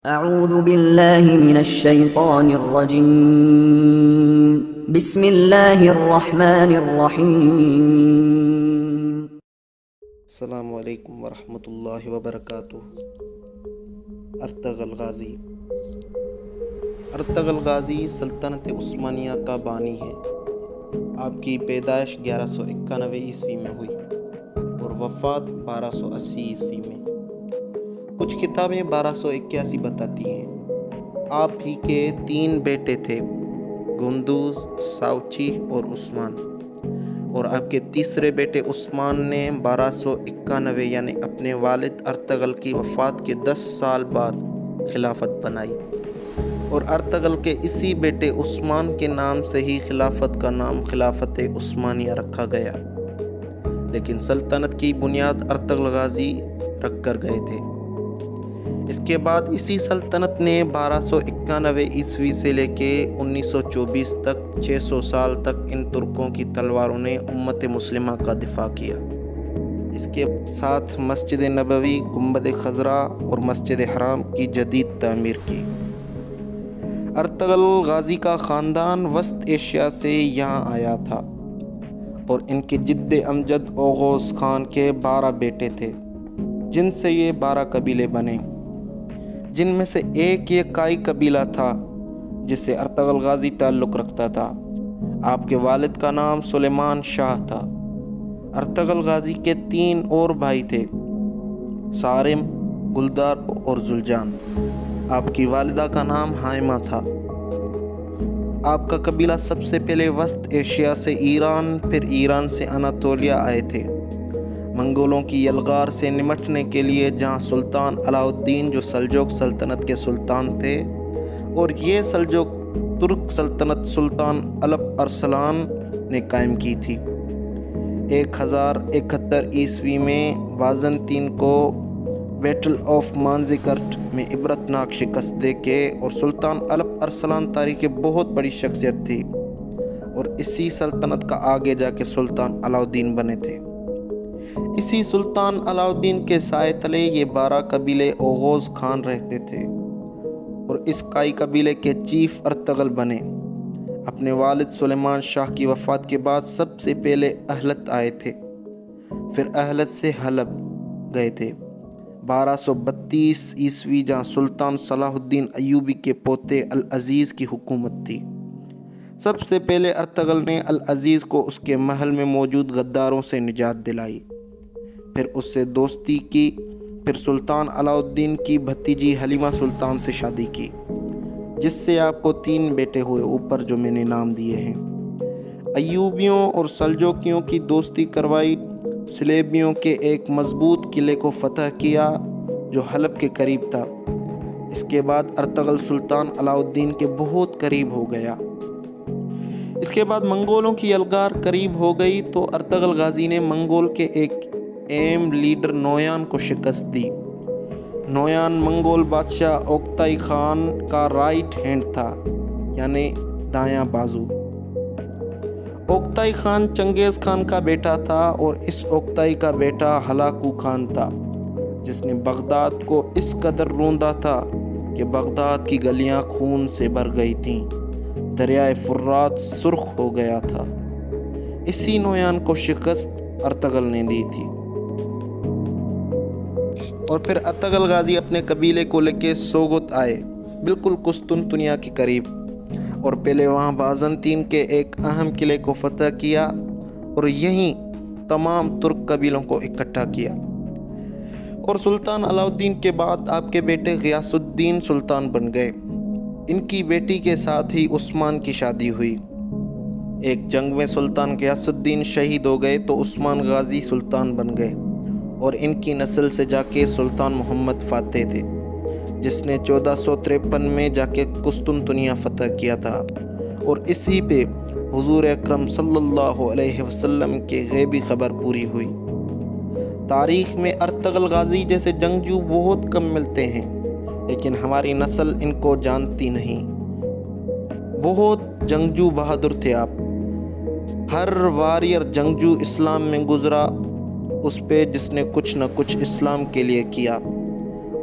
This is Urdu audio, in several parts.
اعوذ باللہ من الشیطان الرجیم بسم اللہ الرحمن الرحیم۔ السلام علیکم ورحمۃ اللہ وبرکاتہ۔ ارطغرل غازی ارطغرل غازی سلطنت عثمانیہ کا بانی ہے۔ آپ کی پیدائش 1191 عیسوی میں ہوئی اور وفات 1280 عیسوی میں۔ کچھ کتابیں 1281 بتاتی ہیں۔ آپ ہی کے 3 بیٹے تھے، گندوز، ساوچی اور عثمان، اور آپ کے تیسرے بیٹے عثمان نے 1291 یعنی اپنے والد ارطغرل کی وفات کے 10 سال بعد خلافت بنائی، اور ارطغرل کے اسی بیٹے عثمان کے نام سے ہی خلافت کا نام خلافت عثمانیہ رکھا گیا، لیکن سلطنت کی بنیاد ارطغرل غازی رکھ کر گئے تھے۔ اس کے بعد اسی سلطنت نے 1291 عیسوی سے لے کے 1924 تک 600 سال تک ان ترکوں کی تلواروں نے امت مسلمہ کا دفاع کیا۔ اس کے ساتھ مسجد نبوی، گنبد خضرا اور مسجد حرام کی جدید تعمیر کی۔ ارطغرل غازی کا خاندان وسط ایشیا سے یہاں آیا تھا، اور ان کے جد امجد اوغوز خان کے 12 بیٹے تھے، جن سے یہ 12 قبیلے بنے، جن میں سے ایک یہ کائی قبیلہ تھا جس سے ارطغرل غازی تعلق رکھتا تھا۔ آپ کے والد کا نام سلیمان شاہ تھا۔ ارطغرل غازی کے 3 اور بھائی تھے، صارم، گلدار اور زلجان۔ آپ کی والدہ کا نام ہائمہ تھا۔ آپ کا قبیلہ سب سے پہلے وسط ایشیا سے ایران، پھر ایران سے اناطولیہ آئے تھے، منگولوں کی یلغار سے نمٹنے کے لیے، جہاں سلطان علاء الدین جو سلجوق سلطنت کے سلطان تھے، اور یہ سلجوق ترک سلطنت سلطان الپ ارسلان نے قائم کی تھی۔ 1071 عیسوی میں بازنطین کو بیٹل آف مانزیکرٹ میں عبرتناک شکست دے کے، اور سلطان الپ ارسلان تاریخ کی بہت بڑی شخصیت تھی، اور اسی سلطنت کا آگے جا کے سلطان علاء الدین بنے تھے۔ اسی سلطان علاء الدین کے سائے تلے یہ 12 قبیلے اوغوز خان رہتے تھے، اور اس کائی قبیلے کے چیف ارطغرل بنے۔ اپنے والد سلیمان شاہ کی وفات کے بعد سب سے پہلے اہلت آئے تھے، پھر اہلت سے حلب گئے تھے 1232 عیسوی، جہاں سلطان صلاح الدین ایوبی کے پوتے العزیز کی حکومت تھی۔ سب سے پہلے ارطغرل نے العزیز کو اس کے محل میں موجود غداروں سے نجات دلائی، پھر اس سے دوستی کی، پھر سلطان علاء الدین کی بھتیجی حلیمہ سلطان سے شادی کی، جس سے آپ کو 3 بیٹے ہوئے، اوپر جو میں نے نام دیے ہیں۔ ایوبیوں اور سلجوکیوں کی دوستی کروائی، سلیبیوں کے ایک مضبوط قلعے کو فتح کیا جو حلب کے قریب تھا۔ اس کے بعد ارطغرل سلطان علاء الدین کے بہت قریب ہو گیا۔ اس کے بعد منگولوں کی یلغار قریب ہو گئی تو ارطغرل غازی نے منگول کے ایک اہم لیڈر نویان کو شکست دی۔ نویان منگول بادشاہ اوکتائی خان کا رائٹ ہینڈ تھا، یعنی دایاں بازو۔ اوکتائی خان چنگیز خان کا بیٹا تھا، اور اس اوکتائی کا بیٹا ہلاکو خان تھا، جس نے بغداد کو اس قدر روندا تھا کہ بغداد کی گلیاں خون سے بھر گئی تھیں، دریائے فرات سرخ ہو گیا تھا۔ اسی نویان کو شکست ارطغرل نے دی تھی۔ اور پھر ارطغرل غازی اپنے قبیلے کو لے کے سوگت آئے، بالکل قسطنطنیہ کے قریب، اور پہلے وہاں بازنطین کے ایک اہم قلعے کو فتح کیا، اور یہیں تمام ترک قبیلوں کو اکٹھا کیا۔ اور سلطان علاء الدین کے بعد آپ کے بیٹے غیاث الدین سلطان بن گئے۔ ان کی بیٹی کے ساتھ ہی عثمان کی شادی ہوئی۔ ایک جنگ میں سلطان غیاث الدین شہید ہو گئے تو عثمان غازی سلطان بن گئے، اور ان کی نسل سے جا کے سلطان محمد فاتح تھے، جس نے 1453 میں جا کے قسطنطنیہ فتح کیا تھا، اور اسی پہ حضور اکرم صلی اللہ علیہ وسلم کے غیبی خبر پوری ہوئی۔ تاریخ میں ارطغرل غازی جیسے جنگجو بہت کم ملتے ہیں، لیکن ہماری نسل ان کو جانتی نہیں۔ بہت جنگجو بہادر تھے آپ۔ ہر واریر جنگجو اسلام میں گزرا اس پہ جس نے کچھ نہ کچھ اسلام کے لیے کیا۔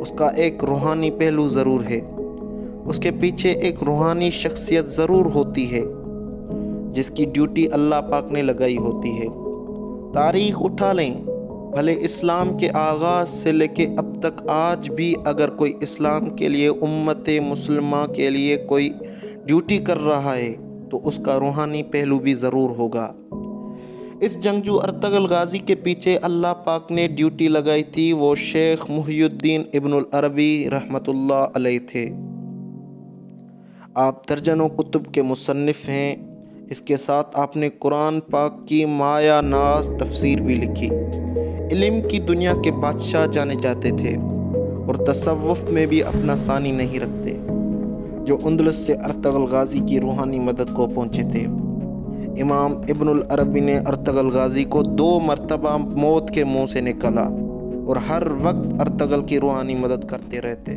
اس کا ایک روحانی پہلو ضرور ہے، اس کے پیچھے ایک روحانی شخصیت ضرور ہوتی ہے جس کی ڈیوٹی اللہ پاک نے لگائی ہوتی ہے۔ تاریخ اٹھا لیں، بھلے اسلام کے آغاز سے لے کے اب تک آج بھی اگر کوئی اسلام کے لیے، امت مسلمہ کے لیے کوئی ڈیوٹی کر رہا ہے تو اس کا روحانی پہلو بھی ضرور ہوگا۔ اس جنگجو ارطغرل غازی کے پیچھے اللہ پاک نے ڈیوٹی لگائی تھی، وہ شیخ محی الدین ابن العربی رحمۃ اللہ علیہ تھے۔ آپ درجنوں کتب کے مصنف ہیں، اس کے ساتھ آپ نے قرآن پاک کی مایا ناز تفسیر بھی لکھی۔ علم کی دنیا کے بادشاہ جانے جاتے تھے اور تصوف میں بھی اپنا ثانی نہیں رکھتے، جو اندلس سے ارطغرل غازی کی روحانی مدد کو پہنچے تھے۔ امام ابن العربی نے ارطغرل غازی کو 2 مرتبہ موت کے منہ سے نکالا اور ہر وقت ارطغرل کی روحانی مدد کرتے رہتے۔